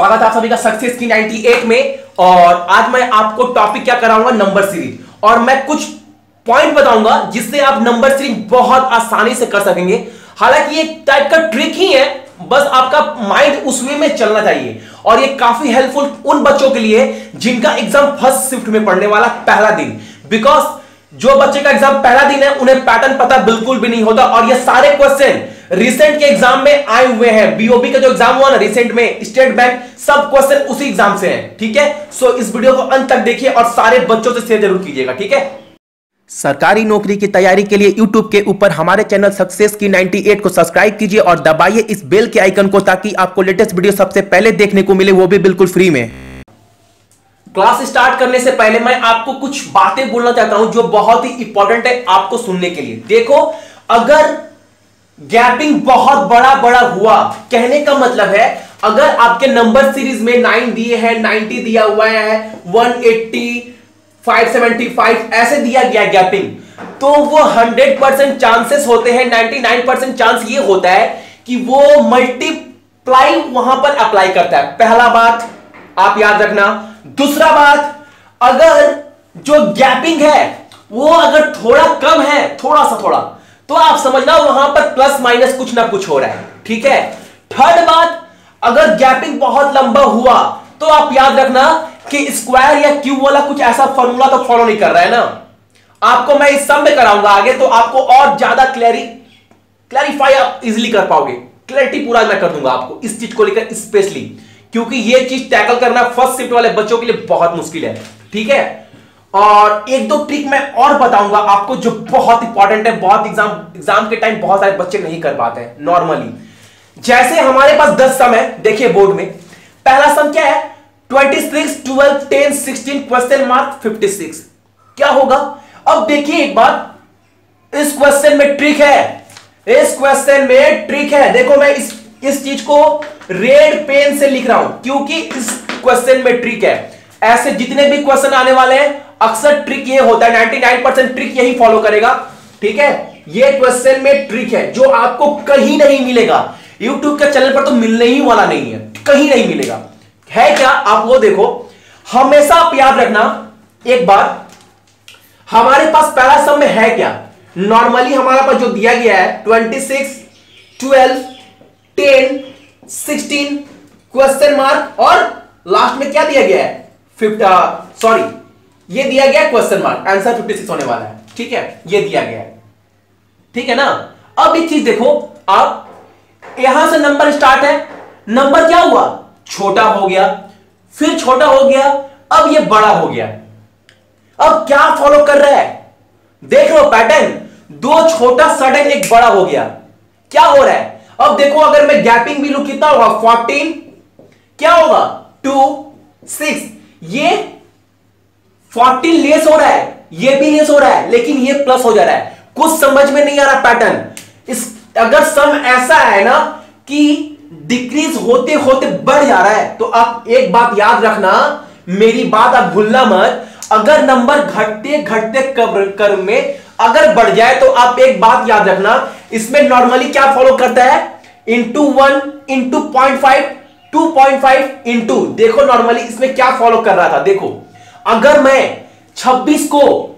स्वागत है आप सभी का सक्सेस की 98 में। और आज मैं आपको टॉपिक क्या कराऊंगा, नंबर सीरीज। और मैं कुछ पॉइंट बताऊंगा जिससे आप नंबर सीरीज बहुत आसानी से कर सकेंगे। हालांकि ये टाइप का ट्रिक ही है, बस आपका माइंड उस वे में चलना चाहिए। और ये काफी हेल्पफुल उन बच्चों के लिए जिनका एग्जाम फर्स्ट शिफ्ट में पढ़ने वाला पहला दिन। बिकॉज जो बच्चे का एग्जाम पहला दिन है उन्हें पैटर्न पता बिल्कुल भी नहीं होता। और ये सारे क्वेश्चन रिसेंट के एग्जाम में आए हुए हैं। बीओबी का जो एग्जाम हुआ ना रिसेंट में, स्टेट बैंक, सब क्वेश्चन उसी एग्जाम से हैं। ठीक है, सो इस वीडियो को अंत तक देखिए और सारे बच्चों से शेयर जरूर कीजिएगा। ठीक है, सरकारी नौकरी की तैयारी के लिए YouTube के ऊपर हमारे चैनल सक्सेस की 98 को सब्सक्राइब कीजिए और दबाइए इस बेल के आइकन को, ताकि आपको लेटेस्ट वीडियो सबसे पहले देखने को मिले, वो भी बिल्कुल फ्री में। क्लास स्टार्ट करने से पहले मैं आपको कुछ बातें बोलना चाहता हूं जो बहुत ही इंपॉर्टेंट है आपको सुनने के लिए। देखो, अगर गैपिंग बहुत बड़ा हुआ, कहने का मतलब है अगर आपके नंबर सीरीज में 9 दिए हैं, 90 दिया हुआ है, 180, 575 ऐसे दिया गया गैपिंग, तो वो 100% चांसेस होते हैं, 99% चांस ये होता है कि वो मल्टीप्लाई वहां पर अप्लाई करता है। पहला बात आप याद रखना। दूसरा बात, अगर जो गैपिंग है वो अगर थोड़ा कम है, थोड़ा सा, तो आप समझना वहां पर प्लस माइनस कुछ ना कुछ हो रहा है। ठीक है। थर्ड बात, अगर गैपिंग बहुत लंबा हुआ तो आप याद रखना कि स्क्वायर या क्यूब वाला कुछ ऐसा फॉर्मूला तो फॉलो नहीं कर रहा है ना। आपको मैं इस सब में कराऊंगा आगे, तो आपको और ज्यादा क्लैरिफाई आप इजीली कर पाओगे। क्लैरिटी पूरा मैं कर दूंगा आपको इस चीज को लेकर स्पेशली, क्योंकि ये चीज टैकल करना फर्स्ट शिफ्ट वाले बच्चों के लिए बहुत मुश्किल है। ठीक है, और एक दो ट्रिक मैं और बताऊंगा आपको जो बहुत इंपॉर्टेंट है, बहुत एग्जाम के टाइम बहुत सारे बच्चे नहीं कर पाते हैं नॉर्मली। जैसे हमारे पास 10 सम है, देखिए बोर्ड में। पहला सम क्या है, 26, 12, 10, 16 क्वेश्चन मार्क 56। क्या होगा? अब देखिए एक बात, इस क्वेश्चन में ट्रिक है, इस क्वेश्चन में ट्रिक है। देखो मैं इस चीज को रेड पेन से लिख रहा हूं क्योंकि इस क्वेश्चन में ट्रिक है। ऐसे जितने भी क्वेश्चन आने वाले हैं अक्सर ट्रिक ये होता है, 99% ट्रिक यही फॉलो करेगा। ठीक है, ये क्वेश्चन में ट्रिक है जो आपको कहीं नहीं मिलेगा, YouTube के चैनल पर तो मिलने ही वाला नहीं है, कहीं नहीं मिलेगा। है क्या, आप वो देखो। हमेशा आप याद रखना एक बात, हमारे पास पहला सम में है क्या, नॉर्मली हमारे पास जो दिया गया है 26, 12, 10, 16 क्वेश्चन मार्क, और लास्ट में क्या दिया गया है, ये दिया गया क्वेश्चन मार्क, आंसर 56 होने वाला है। ठीक है, ये दिया गया है। ठीक है ना। अब एक चीज देखो, आप यहां से नंबर स्टार्ट है, नंबर क्या हुआ, छोटा हो गया, फिर छोटा हो गया, अब ये बड़ा हो गया। अब क्या फॉलो कर रहा है, देख लो पैटर्न, दो छोटा सडन एक बड़ा हो गया। क्या हो रहा है, अब देखो अगर मैं गैपिंग भी लूं कितना होगा, 14, क्या होगा 2, 6, ये 14 लेस हो रहा है, ये भी लेस हो रहा है, लेकिन ये प्लस हो जा रहा है। कुछ समझ में नहीं आ रहा पैटर्न। इस अगर सम ऐसा है ना कि डिक्रीज होते होते बढ़ जा रहा है, तो आप एक बात याद रखना, मेरी बात आप भूलना मत। अगर नंबर घटते घटते क्रम में अगर बढ़ जाए तो आप एक बात याद रखना, इसमें नॉर्मली क्या फॉलो करता है, इंटू 1, इंटू 0.5, 2.5 इंटू, देखो नॉर्मली इसमें क्या फॉलो कर रहा था। देखो अगर मैं 26 को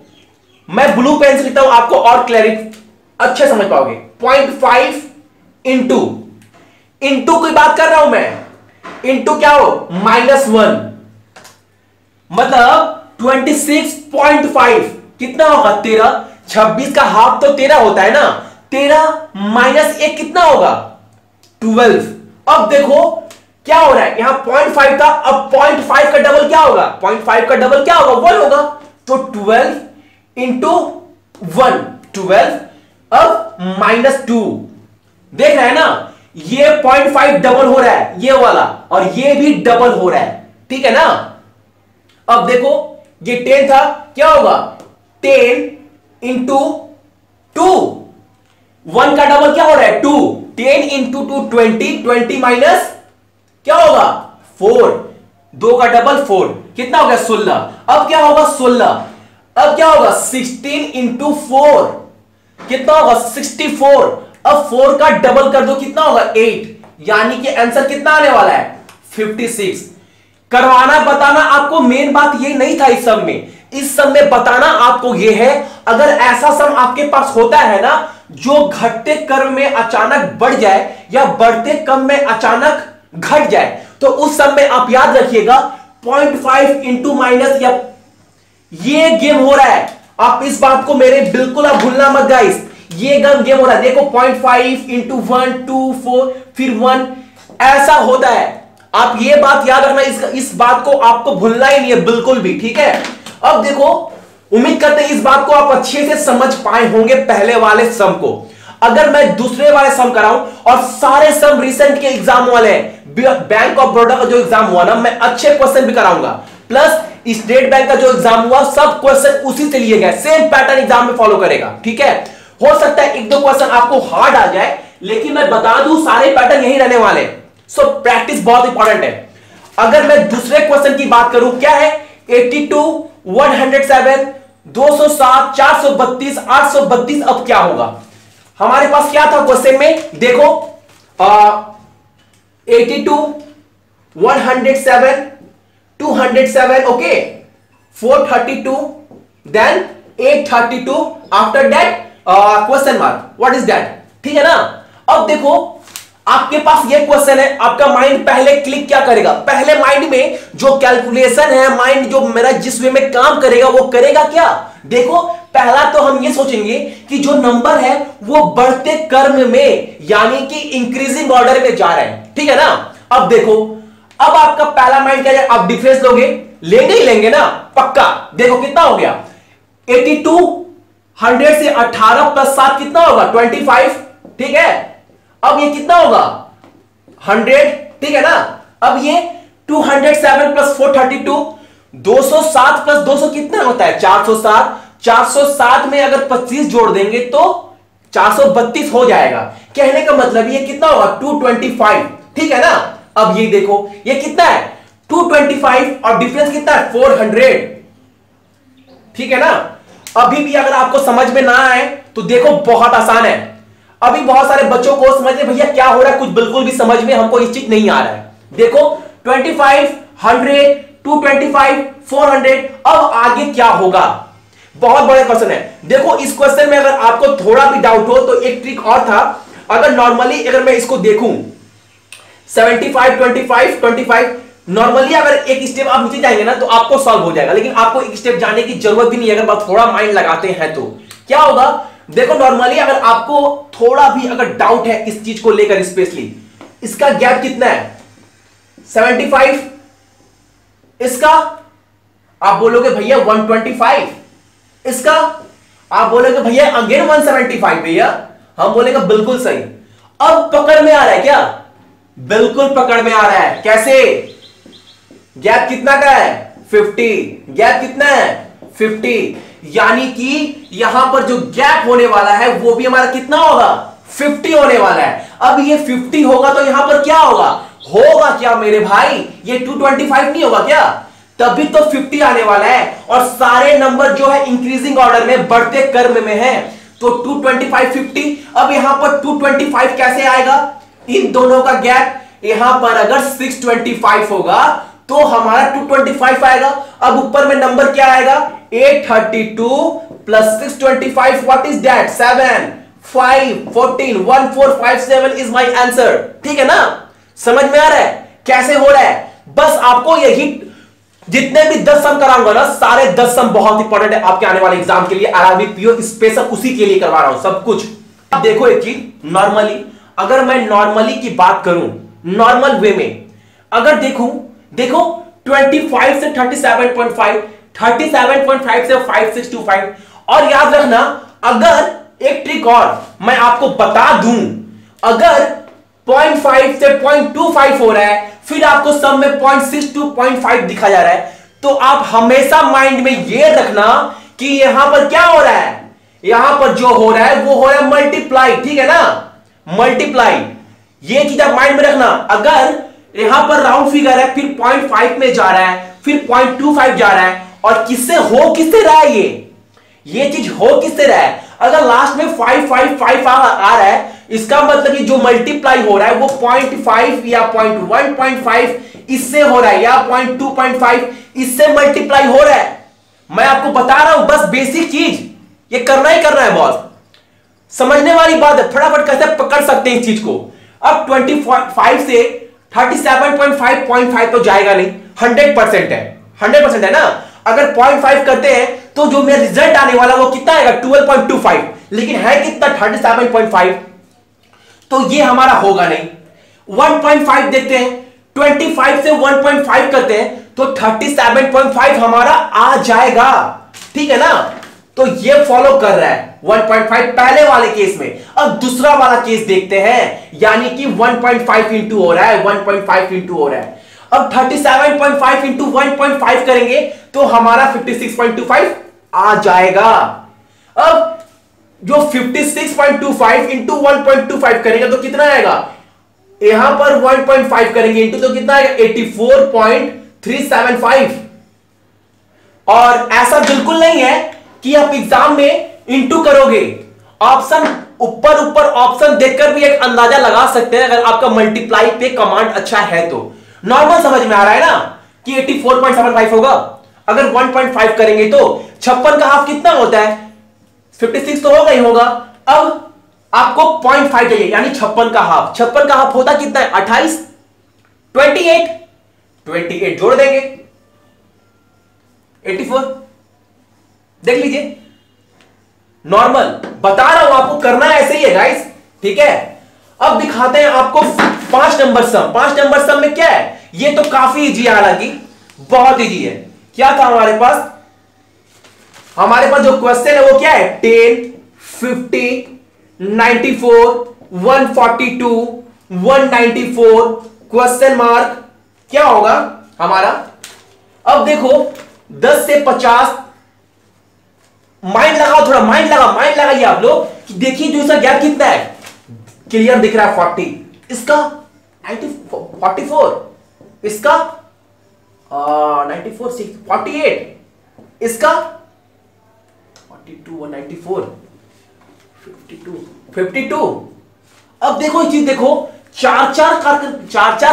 मैं ब्लू पेन से लिखता हूं, आपको और क्लैरिटी अच्छे समझ पाओगे, 0.5 इंटू की बात कर रहा हूं मैं, इंटू क्या हो, -1, मतलब 26.5 कितना होगा, 13। 26 का हाफ तो 13 होता है ना, 13 माइनस 1 कितना होगा, 12। अब देखो क्या हो रहा है, यहां 0.5 था, अब 0.5 का डबल क्या होगा, 0.5 का डबल क्या होगा, 1 होगा। तो 12 इंटू 1, 12, अब -2, देख रहे हैं ना, ये 0.5 डबल हो रहा है ये वाला, और ये भी डबल हो रहा है। ठीक है ना। अब देखो ये 10 था, क्या होगा, 10 इंटू 2, 1 का डबल क्या हो रहा है, 2, 10 इंटू 2 20, 20 माइनस क्या होगा, 4, 2 का डबल 4, कितना हो गया, 16। अब क्या होगा, 16, अब क्या होगा, 16 इंटू 4 कितना होगा, 64। अब 4 का डबल कर दो, कितना होगा, 8, यानी कि आंसर कितना आने वाला है, 56। करवाना बताना आपको मेन बात ये नहीं था इस सम में बताना आपको ये है, अगर ऐसा सम आपके पास होता है ना जो घटते क्रम में अचानक बढ़ जाए या बढ़ते क्रम में अचानक घट जाए, तो उस सम में आप याद रखिएगा 0.5 इंटू माइनस, या ये गेम हो रहा है। आप इस बात को मेरे बिल्कुल आप भूलना मत गाइस, ये गेम हो रहा है। देखो 0.5 इंटू 1 2 4 फिर 1 ऐसा होता है। आप ये बात याद रखना, इस बात को आपको भूलना ही नहीं है बिल्कुल भी, ठीक है। अब देखो, उम्मीद करते हैं इस बात को आप अच्छे से समझ पाए होंगे पहले वाले सम को। अगर मैं दूसरे वाले सम कराऊं, और सारे सम रिसेंट के एग्जाम वाले हैं, बैंक ऑफ बड़ौदा का जो एग्जाम हुआ ना, मैं अच्छे क्वेश्चन भी कराऊंगा, प्लस स्टेट बैंक का जो एग्जाम हुआ सब क्वेश्चन उसी से लिए गए, सेम पैटर्न एग्जाम में फॉलो करेगा, ठीक है। हो सकता है एक दो क्वेश्चन आपको हार्ड आ जाए, लेकिन मैं बता दूं सारे पैटर्न यही रहने वाले। सो प्रैक्टिस बहुत इंपॉर्टेंट है। अगर मैं दूसरे क्वेश्चन की बात करूं, क्या है 82 107 207 432 832, अब क्या होगा? हमारे पास क्या था क्वेश्चन में, देखो 82 107 207, okay, 432 then 832, after that question mark, what is that, ठीक है ना। अब देखो आपके पास ये क्वेश्चन है, आपका माइंड पहले क्लिक क्या करेगा, पहले माइंड में जो कैलकुलेशन है, माइंड जो मेरा जिस वे में काम करेगा वो करेगा क्या। देखो पहला तो हम ये सोचेंगे कि जो नंबर है वो बढ़ते क्रम में यानी कि इंक्रीजिंग ऑर्डर में जा रहा है, ठीक है ना। अब देखो, अब आपका पहला माइंड क्या है, आप डिफरेंस लोगे, लेंगे ही लेंगे ना पक्का। देखो कितना हो गया 82, 100 से 18 प्लस 7 कितना होगा 25, ठीक है। अब ये कितना होगा 100, ठीक है ना। अब ये 207 प्लस 432, 207 प्लस 200 कितना होता है 407, 407 में अगर 25 जोड़ देंगे तो 432 हो जाएगा। कहने का मतलब ये कितना होगा 225, ठीक है ना। अब ये देखो ये कितना है 225 और डिफरेंस कितना है 400, ठीक है ना। अभी भी अगर आपको समझ में ना आए तो देखो बहुत आसान है। अभी बहुत सारे बच्चों को समझ में भैया क्या हो रहा है, कुछ बिल्कुल भी समझ में हमको इस चीज नहीं आ रहा है। देखो 25 100 225 400, अब आगे क्या होगा, बहुत बड़े क्वेश्चन है। देखो इस क्वेश्चन में अगर आपको थोड़ा भी डाउट हो तो एक ट्रिक और था। अगर नॉर्मली अगर मैं इसको देखूं 75 25 25, नॉर्मली अगर एक स्टेप आप नीचे जाएंगे ना तो आपको सॉल्व हो जाएगा, लेकिन आपको एक स्टेप जाने की जरूरत भी नहीं है अगर आप थोड़ा माइंड लगाते हैं तो। क्या होगा देखो, नॉर्मली अगर आपको थोड़ा भी अगर डाउट है इस चीज को लेकर, स्पेशली इसका गैप कितना है 75, इसका आप बोलोगे भैया 125, इसका आप बोलोगे भैया अगेन 175, भैया हम बोलेंगे बिल्कुल सही। अब पकड़ में आ रहा है क्या, बिल्कुल पकड़ में आ रहा है। कैसे, गैप कितना का है 50, गैप कितना है 50, यानी कि यहां पर जो गैप होने वाला है वो भी हमारा कितना होगा 50 होने वाला है। अब ये 50 होगा तो यहां पर क्या होगा, होगा क्या मेरे भाई, ये 225 नहीं होगा क्या, तभी तो 50 आने वाला है। और सारे नंबर जो है इंक्रीजिंग ऑर्डर में, बढ़ते क्रम में है, तो 225 50। अब यहां पर 225 कैसे आएगा, इन दोनों का गैप यहां पर अगर 625 होगा तो हमारा 225 आएगा। अब ऊपर में नंबर क्या आएगा 832 plus 625, what is that 7 5 14 1457 is my answer, ठीक है ना। समझ में आ रहा है कैसे हो रहा है। बस आपको यही जितने भी 10 सम कराऊंगा ना, सारे 10 सम बहुत इंपॉर्टेंट है आपके आने वाले एग्जाम के लिए। आरआरबी पीओ स्पेशल उसी के लिए करवा रहा हूं सब कुछ। अब देखो एक चीज, नॉर्मली अगर मैं नॉर्मली की बात करूं, नॉर्मल वे में अगर देखो 25 से 37.5, 37.5 से 5625। और याद रखना, अगर एक ट्रिक और मैं आपको बता दूं, अगर 0.5 से 0.25 हो रहा है, फिर आपको सब में 0.6 to 0.5 दिखा जा रहा है, तो आप हमेशा माइंड में यह रखना कि यहां पर क्या हो रहा है, यहां पर जो हो रहा है वो हो रहा है मल्टीप्लाई, ठीक है ना, मल्टीप्लाई। ये चीज आप माइंड में रखना। अगर यहां पर राउंड फिगर है, फिर 0.5 में जा रहा है, फिर 0.25 जा रहा है, और किससे रहा है, ये चीज हो किससे रहा है। अगर लास्ट में 555 आ रहा है, इसका मतलब ये जो मल्टीप्लाई हो रहा है वो 0.5 या 0.1.5 इससे हो रहा है, या 0.2 0.5 इससे मल्टीप्लाई हो रहा है। मैं आपको बता रहा हूं बस बेसिक चीज, ये करना ही करना है बॉस। समझने वाली बात है, फटाफट कैसे पकड़ सकते हैं इस चीज को। अब 25 से 37.5 तो जाएगा नहीं, 100% है, 100% है ना। अगर 0.5 करते हैं तो जो मेरा रिजल्ट आने वाला वो कितना आएगा, 12.25, लेकिन है कितना 37.5, तो ये हमारा होगा नहीं। 1.5 देखते हैं, 25 से 1.5 करते हैं तो 37.5 हमारा आ जाएगा, ठीक है ना। तो ये फॉलो कर रहा है 1.5 पहले वाले केस में। अब दूसरा वाला केस देखते हैं, यानी कि 1.5 इंटू हो रहा है, 1.5 इंटू हो रहा है। अब 37.5 इंटू 1.5 करेंगे तो हमारा 56.25 आ जाएगा। अब जो 56.25 इंटू 1.25 करेंगे तो कितना आएगा, यहां पर 1.5 करेंगे इंटू तो कितना आएगा 84.375। और ऐसा बिल्कुल नहीं है कि आप एग्जाम में इंटू करोगे, ऑप्शन ऊपर ऊपर ऑप्शन देखकर भी एक अंदाजा लगा सकते हैं अगर आपका मल्टीप्लाई पे कमांड अच्छा है तो। नॉर्मल समझ में आ रहा है ना कि 84.75 होगा। अगर 1.5 करेंगे तो 56 का हाफ कितना होता है, 56 तो होगा ही होगा। अब आपको 0.5 चाहिए, यानी 56 का हाफ, 56 का हाफ होता कितना है 28, 28 जोड़ देंगे 84। देख लीजिए, नॉर्मल बता रहा हूं आपको, करना ऐसे ही है गाइस, ठीक है। अब दिखाते हैं आपको 5 नंबर सम। 5 नंबर सम में क्या है, ये तो काफी इजी है, हालांकि बहुत इजी है। क्या था हमारे पास जो क्वेश्चन है वो क्या है, 10, 50, 94, 142, 194 क्वेश्चन मार्क, क्या होगा हमारा। अब देखो 10 से 50, माइंड लगाओ, थोड़ा माइंड लगाइए आप लोग कि देखिए जो इसका गैप कितना है, क्लियर दिख रहा है 40, इसका 44, इसका 94, 48, इसका 42, 194, 52। अब देखो ये चीज देखो, चार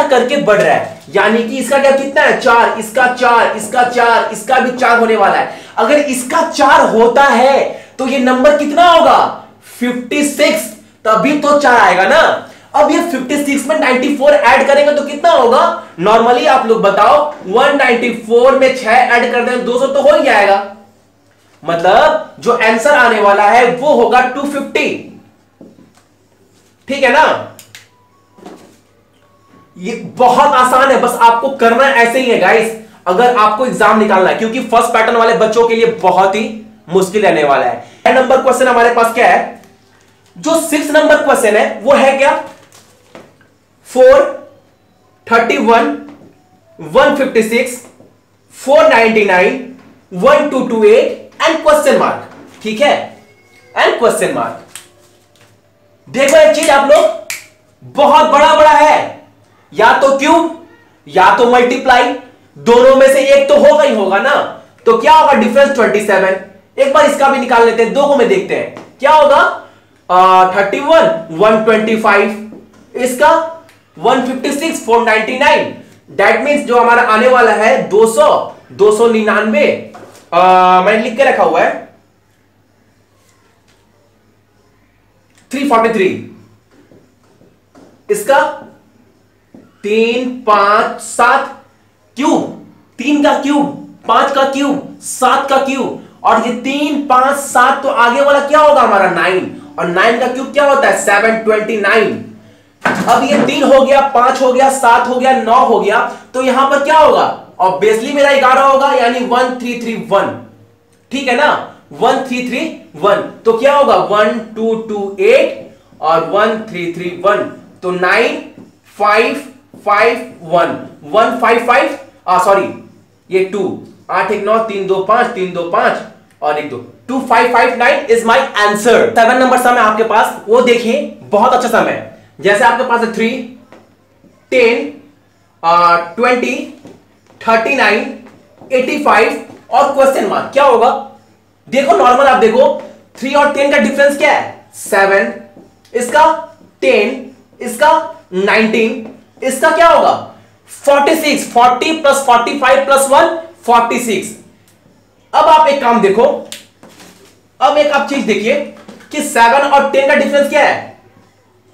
करके बढ़ रहा है, यानी कि इसका क्या कितना है 4, इसका 4, इसका 4, इसका भी 4 होने वाला है। अगर इसका 4 होता है तो ये नंबर कितना होगा 56, तभी तो 4 आएगा ना। अब ये 56 में 94 ऐड करेंगे तो कितना होगा, नॉर्मली आप लोग बताओ, 194 में 6 ऐड कर दें 200 तो हो ही जाएगा। मतलब जो आंसर आने वाला है वो होगा 250, ठीक है ना। ये बहुत आसान है, बस आपको करना ऐसे ही है गाइस, अगर आपको एग्जाम निकालना है, क्योंकि फर्स्ट पैटर्न वाले बच्चों के लिए बहुत ही मुश्किल रहने वाला है। नंबर क्वेश्चन हमारे पास क्या है, जो 6 नंबर क्वेश्चन है वो है क्या, 4, 31, 156, 499, 1228 एंड क्वेश्चन मार्क, ठीक है, एंड क्वेश्चन मार्क। देखो एक चीज आप लोग, बहुत बड़ा बड़ा है, या तो क्यूब या तो मल्टीप्लाई, दोनों में से एक तो होगा ही होगा ना। तो क्या होगा डिफरेंस 27। एक बार इसका भी निकाल लेते हैं, दो को में देखते हैं क्या होगा, 31, 125, इसका 156, 499, दैट मीन्स जो हमारा आने वाला है 200, 299, मैंने लिख के रखा हुआ है 343, इसका 3, 5, 7 क्यूब, 3 का क्यूब, 5 का क्यूब, 7 का क्यूब, और ये 3, 5, 7 तो आगे वाला क्या होगा हमारा 9, और 9 का क्यूब क्या होता है 729। अब ये 3 हो गया, 5 हो गया, 7 हो गया, 9 हो गया, तो यहां पर क्या होगा, ऑब्वियसली मेरा 11 होगा, यानी 1331, ठीक है ना, 1331। तो क्या होगा 1228 और 1331, तो 9551, 155, सॉरी ये 2, 8 1 9 3 2 5 3 2 5 और 1 2, 2559 इज माई आंसर। 7 नंबर सम है आपके पास, वो देखिए बहुत अच्छा सम है। जैसे आपके पास है 3, 10, 20, 39, 85 और क्वेश्चन मार्क, क्या होगा देखो, नॉर्मल आप देखो 3 और 10 का डिफरेंस क्या है 7, इसका 10, इसका 19, इसका क्या होगा 46, 40 प्लस 45 प्लस 1 46। अब आप एक काम देखो, अब एक आप चीज देखिए कि 7 और 10 का डिफरेंस क्या है?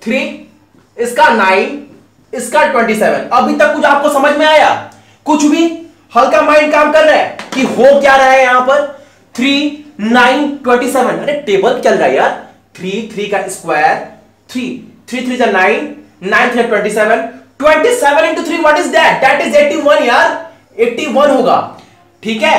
3, इसका 9, इसका 27। अभी तक कुछ आपको समझ में आया? कुछ भी? हल्का माइंड काम कर रहा है कि हो क्या रहा है यहां पर? 3, 9, 27। अरे टेबल चल रहा है यार। 3 का स्क्वायर 3, 3 जा 9, 9 3 27, 27 into 3 what is that? That is 81 यार, 81 होगा। ठीक है,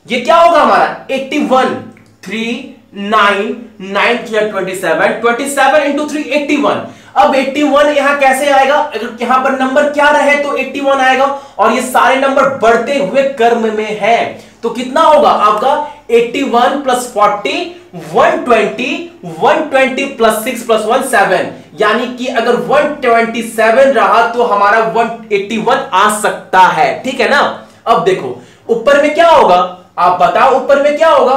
ये क्या होगा हमारा? 81। 3, 9, 9 3 27, 27 इंटू 3 81। अब 81 यहां कैसे आएगा? अगर यहां पर नंबर क्या रहे तो 81 आएगा, और ये सारे नंबर बढ़ते हुए क्रम में है, तो कितना होगा आपका? 81 प्लस 40 120, 120 प्लस 6 प्लस 1 7। यानी कि अगर 127 रहा तो हमारा 181 आ सकता है। ठीक है ना? अब देखो ऊपर में क्या होगा, आप बताओ ऊपर में क्या होगा?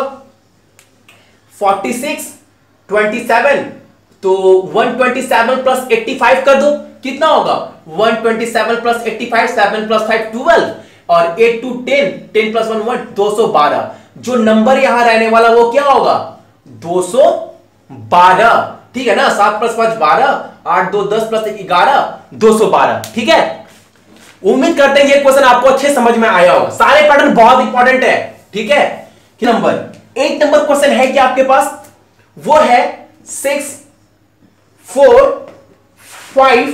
46, 27, तो 127 प्लस 85 कर दो, कितना होगा? 127 प्लस 85, 7 प्लस 5 12, और 8 टू 10, 10 प्लस 1 1 212। जो नंबर यहां रहने वाला वो क्या होगा? 212। ठीक है ना? 7 प्लस 5 12, 8 2 10 प्लस 1 11, 212। ठीक है, उम्मीद करते हैं ये क्वेश्चन आपको अच्छे समझ में आया होगा। सारे पैटर्न बहुत इंपॉर्टेंट है। ठीक है, नंबर 8 नंबर क्वेश्चन है कि आपके पास वो है 6 4 5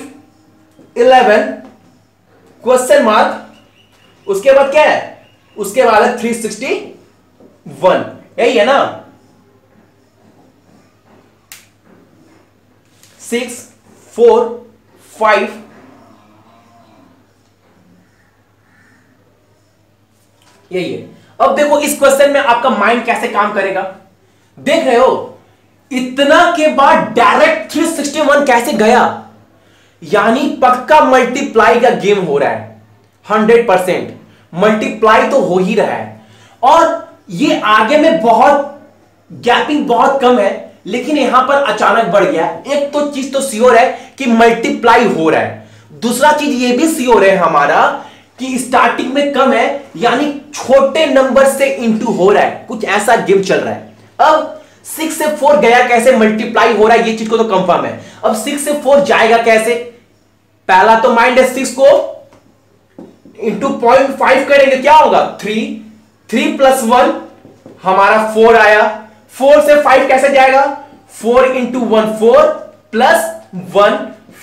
11 क्वेश्चन मार्क, उसके बाद क्या है? उसके बाद है 361। यही है ना? 6 4 5 यही है। अब देखो इस क्वेश्चन में आपका माइंड कैसे काम करेगा, देख रहे हो? इतना के बाद डायरेक्ट 361 कैसे गया? यानी पक्का मल्टीप्लाई का गेम हो रहा है। 100% मल्टीप्लाई तो हो ही रहा है, और ये आगे में बहुत गैपिंग बहुत कम है, लेकिन यहां पर अचानक बढ़ गया। एक तो चीज तो श्योर है कि मल्टीप्लाई हो रहा है, दूसरा चीज ये भी श्योर है हमारा कि स्टार्टिंग में कम है, यानी छोटे नंबर से इंटू हो रहा है। कुछ ऐसा गेम चल रहा है। अब 6 से 4 गया कैसे? मल्टीप्लाई हो रहा है, ये चीज को तो कंफर्म है। अब 6 से 4 जाएगा कैसे? पहला तो माइंड है 6 को इंटू 0.5 करेंगे, क्या होगा? 3 प्लस 1 हमारा 4 आया। 4 से 5 कैसे जाएगा? 4 इंटू 1 4 प्लस 1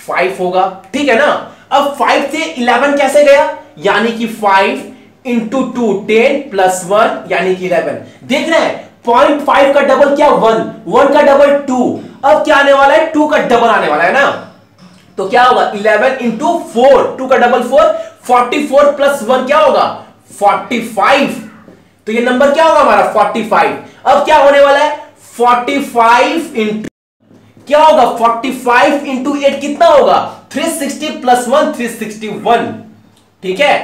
5 होगा। ठीक है ना? अब 5 से 11 कैसे गया? यानी कि 5 इंटू 2 10 प्लस 1 यानी कि 11। देख रहे हैं 0.5 का डबल क्या? 1 का डबल 2। अब क्या आने वाला है? 2 का डबल आने वाला है ना, तो क्या होगा? 11 इंटू 4, 2 का डबल 4, 44 प्लस 1 क्या होगा? 45। तो ये नंबर क्या होगा हमारा? 45। अब क्या होने वाला है? 45 इंटू क्या होगा? 45 इंटू 8 कितना होगा? 360 प्लस 1 361। ठीक है,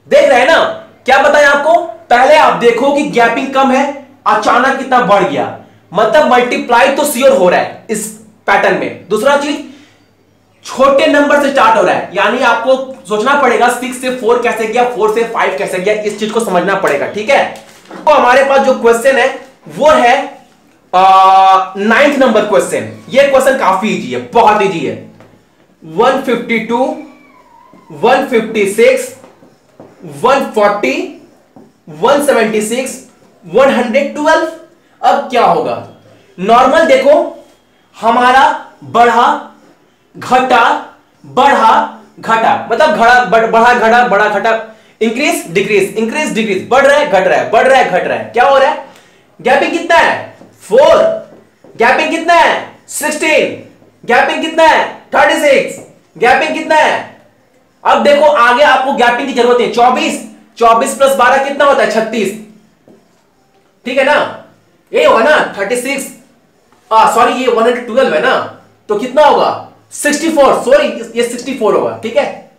देख रहे हैं ना? क्या बताया आपको? पहले आप देखो कि गैपिंग कम है, अचानक कितना बढ़ गया, मतलब मल्टीप्लाई तो श्योर हो रहा है इस पैटर्न में। दूसरा चीज छोटे नंबर से स्टार्ट हो रहा है, यानी आपको सोचना पड़ेगा 6 से 4 कैसे गया, 4 से 5 कैसे गया, इस चीज को समझना पड़ेगा। ठीक है, तो हमारे पास जो क्वेश्चन है वो है 9th नंबर क्वेश्चन। ये क्वेश्चन काफी इजी है, बहुत इजी है। 152 156 140 176 112। अब क्या होगा? नॉर्मल देखो, हमारा बढ़ा घटा बढ़ा घटा, मतलब बढ़ा घटा बढ़ा घटा, इंक्रीज डिक्रीज इंक्रीज डिक्रीज, बढ़ रहा है घट रहा है, बढ़ रहा है घट रहा है। क्या हो रहा है? गैपिंग कितना है? 4। गैपिंग कितना है? 16। गैपिंग कितना है? 36। गैपिंग कितना है? अब देखो आगे आपको गैपिंग की जरूरत है। 24 प्लस 12 कितना होता है? 36। ठीक है ना? ये होगा ना 36, सॉरी ये 112 है ना, तो कितना होगा? 64, सॉरी ये 64 होगा। ठीक है,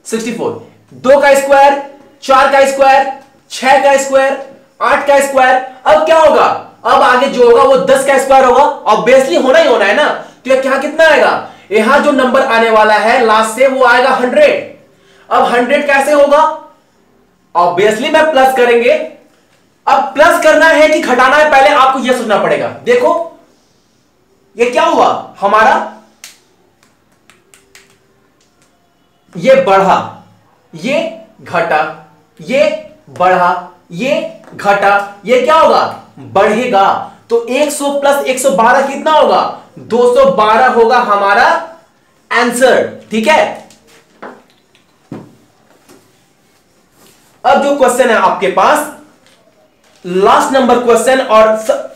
64। 2 का स्क्वायर, 4 का स्क्वायर, 6 का स्क्वायर, 8 का स्क्वायर। अब क्या होगा? अब आगे जो होगा वो 10 का स्क्वायर होगा, ऑब्वियसली होना ही होना है ना। तो यहां कितना आएगा? यहां जो नंबर आने वाला है लास्ट से वो आएगा 100। अब 100 कैसे होगा? ऑब्वियसली मैं प्लस करेंगे। अब प्लस करना है कि घटाना है, पहले आपको यह सोचना पड़ेगा। देखो ये क्या हुआ हमारा, ये बढ़ा, ये घटा, ये बढ़ा, ये घटा, ये क्या होगा? बढ़ेगा। तो 100 प्लस 112 कितना होगा? 212 होगा हमारा आंसर। ठीक है, अब जो क्वेश्चन है आपके पास, लास्ट नंबर क्वेश्चन और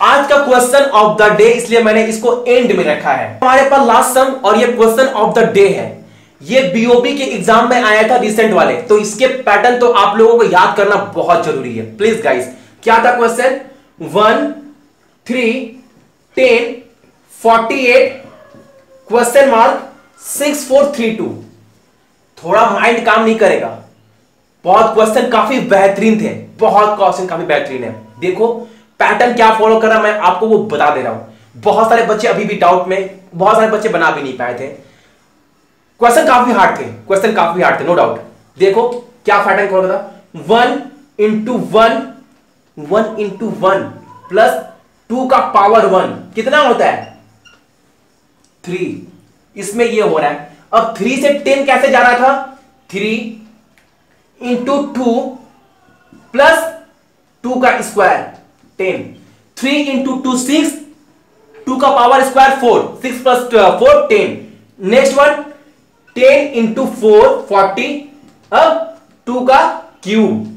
आज का क्वेश्चन ऑफ द डे, इसलिए मैंने इसको एंड में रखा है। हमारे पास लास्ट सम और ये क्वेश्चन ऑफ द डे है। ये बीओबी के एग्जाम में आया था रिसेंट वाले, तो इसके पैटर्न तो आप लोगों को याद करना बहुत जरूरी है। प्लीज गाइस, क्या था क्वेश्चन? 1 3 10 48 question mark 6432। थोड़ा माइंड काम नहीं करेगा। बहुत क्वेश्चन काफी बेहतरीन थे, बहुत क्वेश्चन काफी बेहतरीन है। देखो पैटर्न क्या फॉलो कर रहा, मैं आपको वो बता दे रहा हूं। बहुत सारे बच्चे अभी भी डाउट में, बहुत सारे बच्चे बना भी नहीं पाए थे। क्वेश्चन काफी हार्ड थे, क्वेश्चन काफी हार्ड थे, नो डाउट। देखो क्या पैटर्न फॉलो करा, 1 इंटू 1 1 इंटू 1 प्लस 2 का पावर 1 कितना होता है? 3। इसमें ये हो रहा है। अब 3 से 10 कैसे जा रहा था? 3 इंटू 2 प्लस 2 का स्क्वायर 10। 3 इंटू 2 6, 2 का power square 4, 6 plus 4 10। Next one 10 into 4 40। अब 2 का क्यूब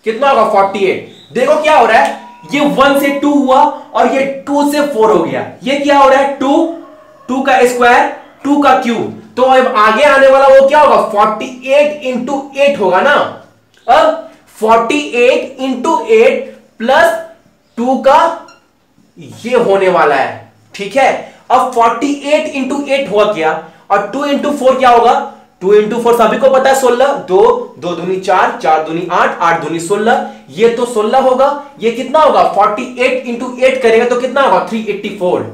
कितना होगा? 48। देखो क्या हो रहा है, ये 1 से 2 हुआ और ये 2 से 4 हो गया। ये क्या हो रहा है? 2 का स्क्वायर 2 का क्यूब। तो अब आगे आने वाला वो क्या होगा? 48 इंटू 8 होगा ना। अब 48 इंटू 8 प्लस 2 का ये होने वाला है। ठीक है, अब 48 इंटू 8 हुआ क्या, और 2 इंटू 4 क्या होगा? 2 इंटू 4 सभी को पता है 16। 2 2 दूनी 4, 4 दूनी 8, 8 दूनी 16। ये तो 16 होगा। ये कितना होगा? 48 इंटू 8 करेंगे तो कितना होगा? 384।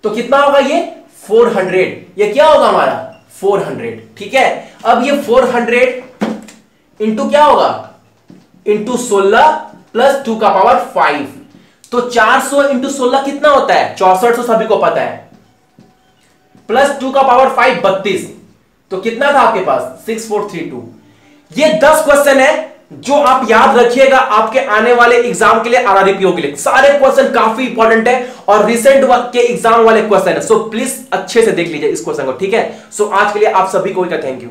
तो कितना होगा? ये 400। ये क्या होगा हमारा? 400। ठीक है, अब ये 400 इंटू क्या होगा? इंटू 16 प्लस 2 का पावर 5। तो 400 इंटू 16 कितना होता है? 6400 सभी को पता है। प्लस 2 का पावर 5 32। तो कितना था आपके पास? 6432। ये 10 क्वेश्चन है जो आप याद रखिएगा आपके आने वाले एग्जाम के लिए, आरआरबीपीओ के लिए। सारे क्वेश्चन काफी इंपॉर्टेंट है और रिसेंट के एग्जाम वाले क्वेश्चन है। सो प्लीज अच्छे से देख लीजिए इस क्वेश्चन को। ठीक है, सो आज के लिए आप सभी को थैंक यू।